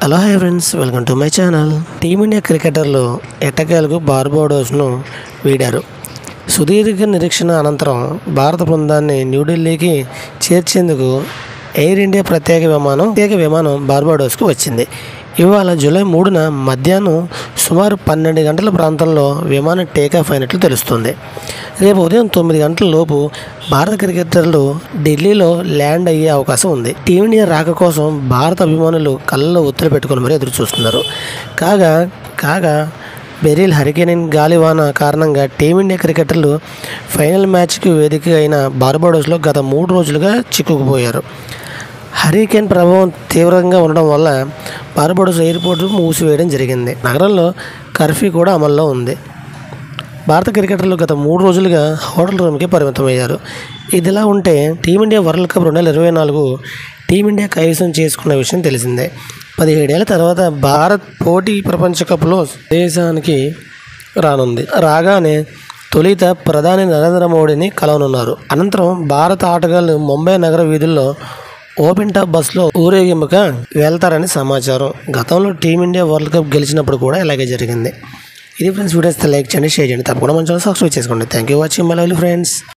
Hello hi friends, welcome to my channel. Team India క్రికెటర్లు ఎట్టకేలకు బార్బడోస్ను వీడారు. సుదీర్ఘ నిరీక్షణ అనంతరం భారత బృందాన్ని న్యూఢిల్లీకి చేర్చేందుకు ఎయిర్ ఇండియా ప్రత్యేక విమానం బార్బడోస్కు వచ్చింది. ఇవాళ జూలై 3న మధ్యాహ్నం సుమారు 12 గంటల ప్రాంతంలో విమానం టేకాఫ్ అయినట్లు తెలుస్తుంది. రేపు ఉదయం 9 గంటల లోపు భారత క్రికెటర్లు ఢిల్లీలో ల్యాండ్ అయ్యే అవకాశం ఉంది. టీమిండియా రాక కోసం భారత అభిమానులు కళ్ళలో ఒత్తిడి పెట్టుకుని మరీ ఎదురు చూస్తున్నారు. కాగా బెరిల్ హరికేన్ గాలివాన కారణంగా టీమిండియా క్రికెటర్లు ఫైనల్ మ్యాచ్కి వేదిక అయిన బార్బడోస్లో గత 3 రోజులుగా చిక్కుకుపోయారు. హరికేన్ ప్రభావం తీవ్రంగా ఉండడం వల్ల బార్బడోస్ ఎయిర్పోర్ట్ మూసివేయడం జరిగింది. నగరంలో కర్ఫ్యూ కూడా అమల్లో ఉంది. భారత క్రికెటర్లు గత 3 రోజులుగా హోటల్ రూమ్కి పరిమితమయ్యారు. ఇదిలా ఉంటే టీమిండియా వరల్డ్ కప్ 2024 టీమిండియా కైవసం చేసుకున్న విషయం తెలిసిందే. 17 ఏళ్ల తర్వాత భారత్ పోటీ ప్రపంచ కప్లో దేశానికి రానుంది. రాగానే తొలుత ప్రధాని నరేంద్ర మోడీని కలవనున్నారు. అనంతరం భారత ఆటగాళ్లు ముంబై నగర వీధుల్లో ఓపెన్ టాప్ బస్సులో ఊరేగింపుగా వెళ్తారని సమాచారం. గతంలో టీమిండియా వరల్డ్ కప్ గెలిచినప్పుడు కూడా ఇలాగే జరిగింది. ఇది ఫ్రెండ్స్, వీడియోస్ లైక్ చేయండి, షేర్ చేయండి, తప్పకుండా మన ఛానల్ సబ్స్క్రైబ్ చేసుకోండి. Thank you watching my lovely friends.